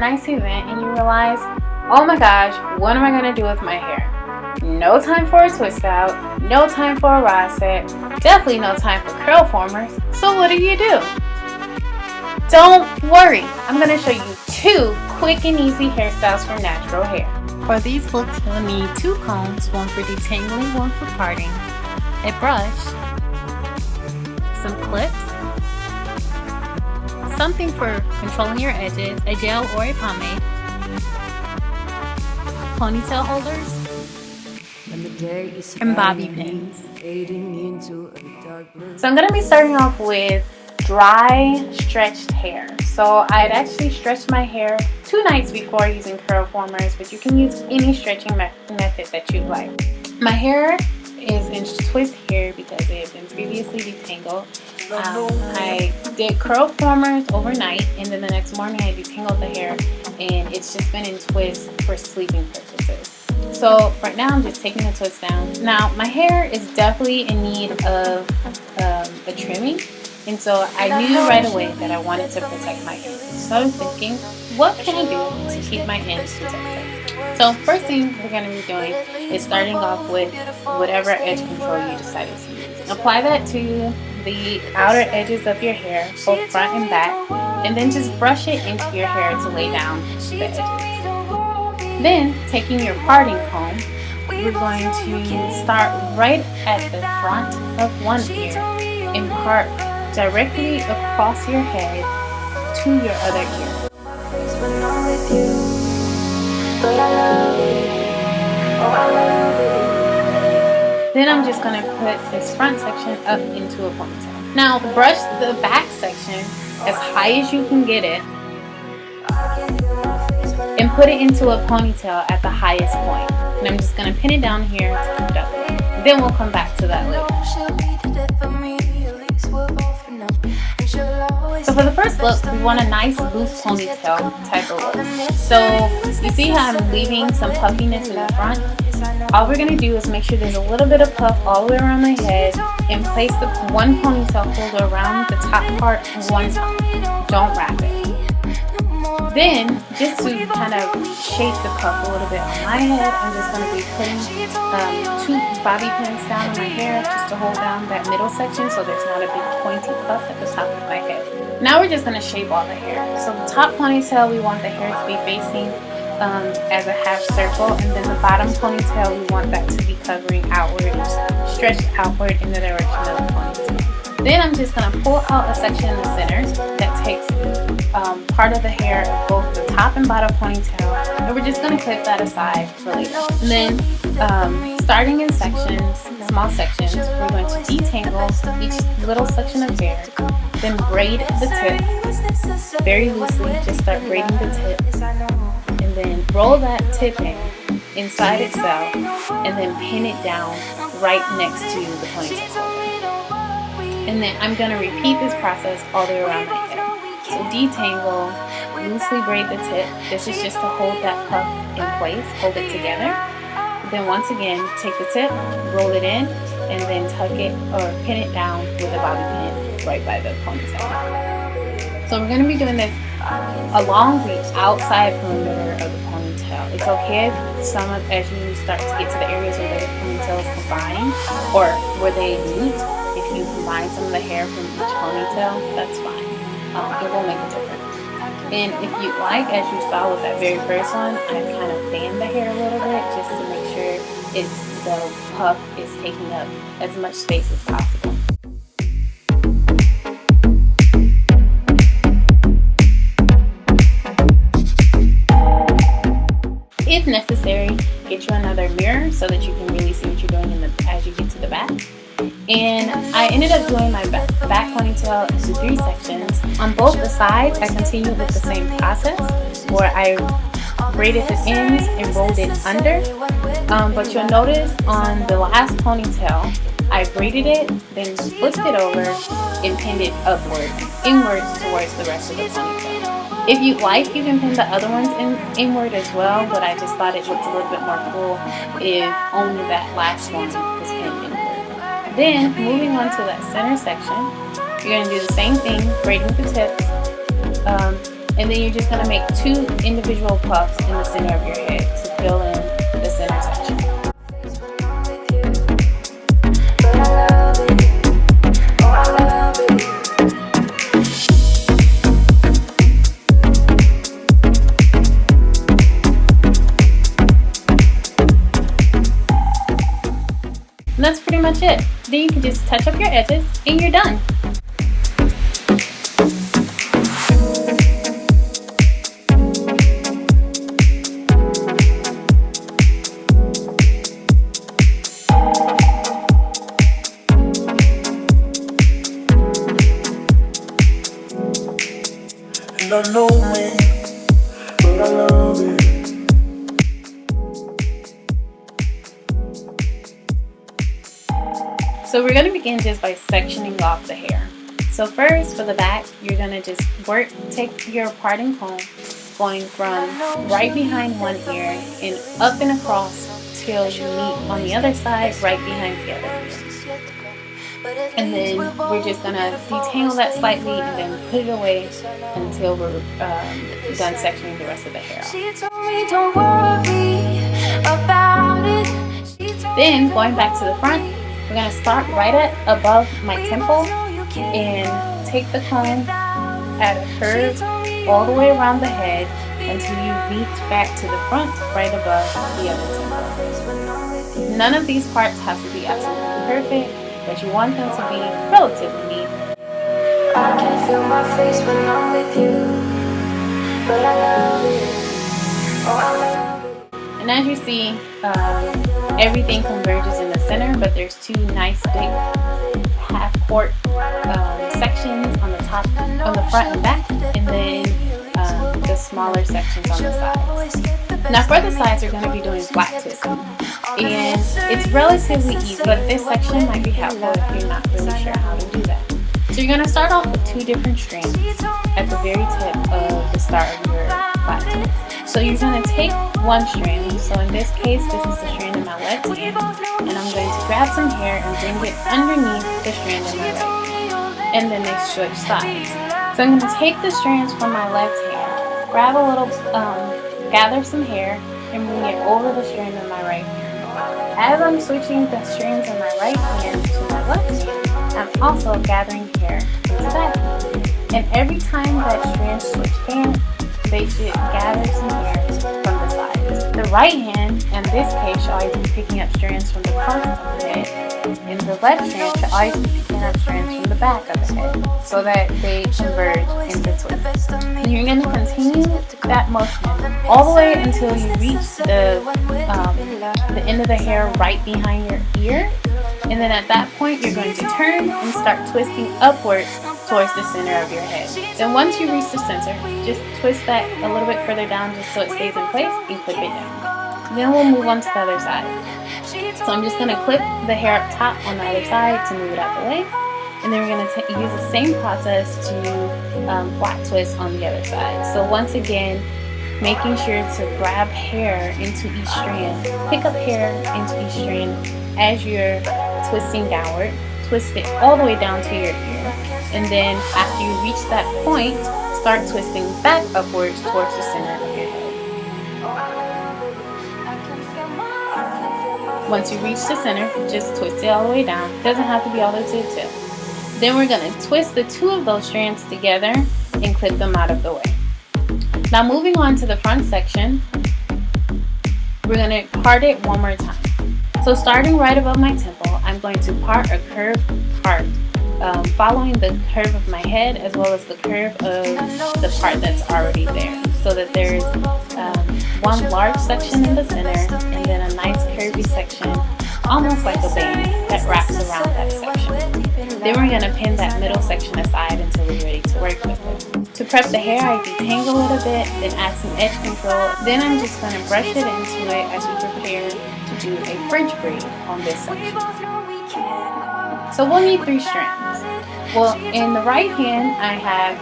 nice event and you realize, oh my gosh, what am I going to do with my hair? No time for a twist out, no time for a rod set, definitely no time for curl formers. So what do? Don't worry, I'm going to show you 2 quick and easy hairstyles for natural hair. For these looks, you'll need 2 combs, one for detangling, one for parting, a brush, some clips, something for controlling your edges, a gel or a pomade, ponytail holders, and bobby pins. So I'm going to be starting off with dry stretched hair. So I'd actually stretched my hair 2 nights before using curl formers, but you can use any stretching method that you like. My hair is in twist hair because it had been previously detangled. I did curl formers overnight, and then the next morning I detangled the hair, and it's just been in twist for sleeping purposes. So right now I'm just taking the twist down. Now my hair is definitely in need of a trimming, and so I knew right away that I wanted to protect my ends. So I was thinking, what can I do to keep my ends protected? So first thing we're going to be doing is starting off with whatever edge control you decided to use. Apply that to the outer edges of your hair, both front and back, and then just brush it into your hair to lay down the edges. Then, taking your parting comb, we're going to start right at the front of one ear and part directly across your head to your other ear. Then I'm just going to put this front section up into a ponytail. Now, brush the back section as high as you can get it and put it into a ponytail at the highest point. And I'm just going to pin it down here to keep it up. Then we'll come back to that later. So for the first look, we want a nice loose ponytail type of look. So you see how I'm leaving some puffiness in the front? All we're going to do is make sure there's a little bit of puff all the way around my head and place the one ponytail holder around the top part one time. Don't wrap it. Then, just to kind of shape the puff a little bit on my head, I'm just going to be putting 2 bobby pins down on my hair just to hold down that middle section so there's not a big pointy puff at the top of my head. Now we're just going to shape all the hair. So the top ponytail, we want the hair to be facing as a half circle, and then the bottom ponytail, we want that to be covering outward, stretched outward in the direction of the ponytail. Then I'm just going to pull out a section in the center that takes part of the hair of both the top and bottom ponytail, and we're just going to clip that aside for later. And then starting in sections, small sections, we're going to detangle each little section of hair, then braid the tip very loosely. Just start braiding the tip, and then roll that tip inside itself, and then pin it down right next to the ponytail. And then I'm going to repeat this process all the way around my head. So detangle, loosely braid the tip. This is just to hold that puff in place, hold it together. Then once again, take the tip, roll it in, and then tuck it or pin it down with a bobby pin right by the ponytail. So we're going to be doing this along the outside perimeter of the ponytail. It's okay if as you start to get to the areas where the ponytails combine or where they meet, if you combine some of the hair from each ponytail, that's fine. It will make a difference. And if you like, as you saw with that very first one, I kind of fanned the hair a little bit just to make sure the puff is taking up as much space as possible. If necessary, get you another mirror so that you can really see what you're doing as you get to the back. And I ended up doing my back ponytail into 3 sections. On both the sides, I continued with the same process where I braided the ends and rolled it under. But you'll notice on the last ponytail, I braided it, then flipped it over and pinned it inwards towards the rest of the ponytail. If you like, you can pin the other ones inward as well, but I just thought it looked a little bit more cool if only that last one was pinned inward. Then, moving on to that center section, you're going to do the same thing, braiding the tips, And then you're just going to make 2 individual puffs in the center of your head to fill in the center section. And that's pretty much it. Then you can just touch up your edges and you're done. And I know it, but I love it. So we're going to begin just by sectioning off the hair. So first, for the back, you're going to just take your parting comb, going from right behind one ear and up and across till you meet on the other side, right behind the other ear. And then we're just going to detangle that slightly and then put it away until we're done sectioning the rest of the hair off. Then, going back to the front, we're going to start right at above my temple and take the comb at a curve all the way around the head until you reach back to the front right above the other temple. None of these parts have to be absolutely perfect, but you want them to be relatively neat. I can feel my face when I'm with you, but I love it. Oh, I love it. And as you see, everything converges in the center, but there's 2 nice big half-quart sections on the top, on the front and back, and then the smaller sections on the sides. Now for the sides, we're going to be doing flat twisting, and it's relatively easy, but this section might be helpful if you're not really sure how to do that. So you're going to start off with 2 different strands at the very tip of the start of your flat twist. So you're going to take one strand, so in this case, this is the strand in my left hand, and I'm going to grab some hair and bring it underneath the strand in my right hand, and then they switch sides. So I'm going to take the strands from my left hand, grab a little, gather some hair, and bring it over the strand in my right hand. As I'm switching the strands in my right hand to my left hand, I'm also gathering hair into that hand. And every time that strands switch hands, they should gather some hair from the sides. The right hand, in this case, should always be picking up strands from the front of the head, and the left hand should always be picking up strands from the back of the head, so that they converge in the twist. And you're going to continue that motion all the way until you reach the end of the hair right behind your ear. And then at that point, you're going to turn and start twisting upwards towards the center of your head. Then once you reach the center, just twist that a little bit further down just so it stays in place and clip it down. Then we'll move on to the other side. So I'm just going to clip the hair up top on the other side to move it out the way. And then we're going to use the same process to flat twist on the other side. So once again, making sure to grab hair into each strand, pick up hair into each strand as you're twisting downward, twist it all the way down to your ear, and then after you reach that point, start twisting back upwards towards the center of your head. Once you reach the center, just twist it all the way down. It doesn't have to be all the way to the tip. Then we're going to twist the 2 of those strands together and clip them out of the way. Now moving on to the front section, we're going to part it one more time. So starting right above my temple, I'm going to part a curved part, following the curve of my head as well as the curve of the part that's already there, so that there's one large section in the center and then a nice curvy section, almost like a band that wraps around that section. Then we're going to pin that middle section aside until we're ready to work with it. To prep the hair, I detangle it a bit, then add some edge control. Then I'm just going to brush it into it as we prepare to do a French braid on this section. So we'll need 3 strands. Well, in the right hand, I have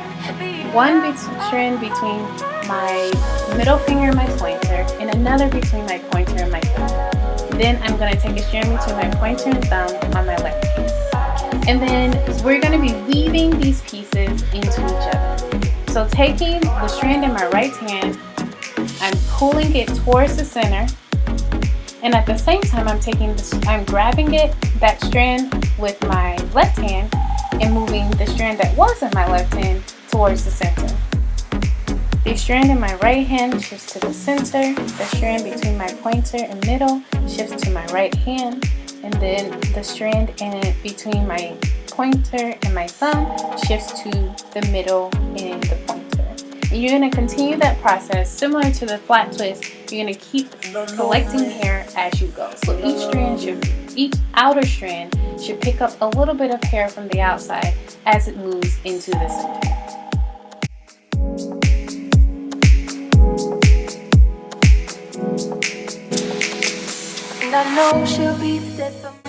one strand between my middle finger and my pointer, and another between my pointer and my thumb. Then I'm going to take a strand between my pointer and thumb on my left hand. And then we're going to be weaving these pieces into each other. So taking the strand in my right hand, I'm pulling it towards the center, and at the same time I'm grabbing that strand with my left hand and moving the strand that was in my left hand towards the center. The strand in my right hand shifts to the center, the strand between my pointer and middle shifts to my right hand, and then the strand between my pointer and my thumb shifts to the middle and the pointer. And you're going to continue that process similar to the flat twist. You're going to keep collecting hair as you go. So each outer strand should pick up a little bit of hair from the outside as it moves into the center.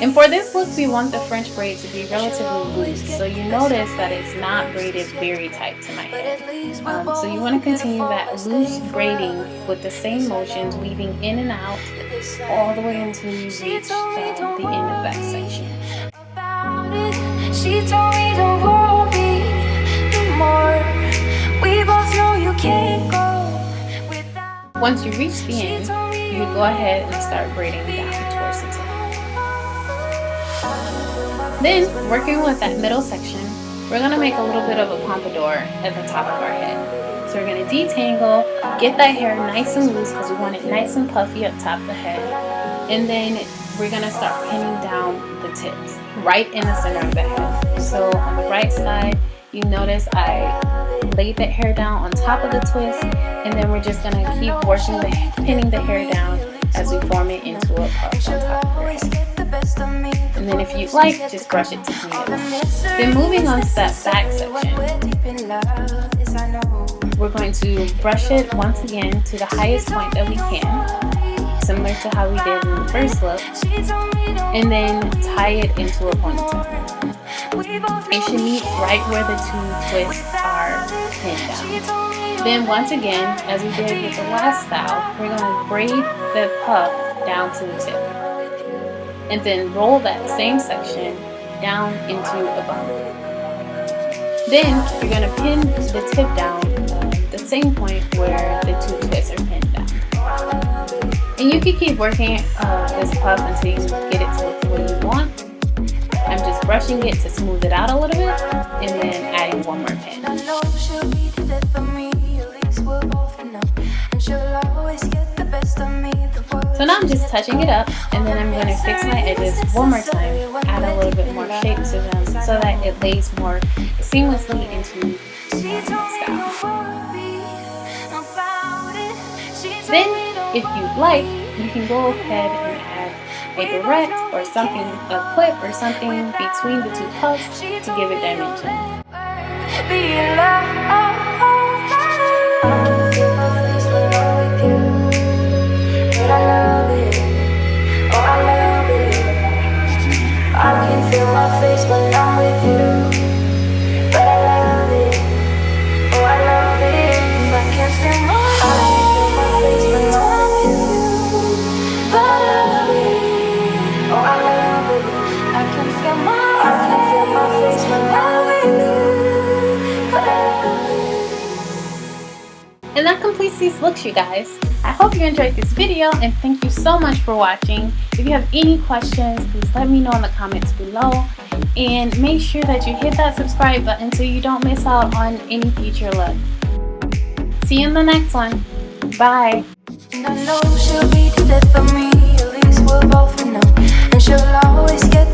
And for this look, we want the French braid to be relatively loose, so you notice that it's not braided very tight to my head. So you want to continue that loose braiding with the same motions, weaving in and out all the way until you reach the end of that section. She told me don't worry no more. We both know you can't go without. Once you reach the end, you go ahead and start braiding down towards the tip. Then, working with that middle section, we're going to make a little bit of a pompadour at the top of our head. So we're going to detangle, get that hair nice and loose because we want it nice and puffy up top of the head. And then we're going to start pinning down the tips right in the center of the head. So on the right side, you notice I laid that hair down on top of the twist, and then we're just going to keep working pinning the hair down as we form it into a puff on top of her head. And then if you'd like, just brush it to clean it up. Then moving on to that back section, we're going to brush it once again to the highest point that we can, similar to how we did in the first look, and then tie it into a ponytail. It should meet right where the two twists are pinned down. Then once again, as we did with the last style, we're going to braid the puff down to the tip. And then roll that same section down into a bun. Then you're going to pin the tip down the same point where the two twists are pinned down. And you can keep working this puff until you get it to look the way you want. I'm just brushing it to smooth it out a little bit and then adding one more pin. So now I'm just touching it up, and then I'm going to fix my edges one more time, add a little bit more shape to them so that it lays more seamlessly into the style. Then, if you'd like, you can go ahead and add a barrette or something, a clip or something between the two puffs to give it dimension. I can feel my face when I'm with you, but I love it. Oh, I love it. I can feel my face when I'm with you, but I love it. Oh, I love it. I can feel my face when I'm with you, but I love it. And that completes these looks, you guys. I hope you enjoyed this video, and thank you so much for watching. If you have any questions, please let me know in the comments below, and make sure that you hit that subscribe button so you don't miss out on any future looks. See you in the next one. Bye. And I know she'll be the death of me, at least we'll both know, and she'll always get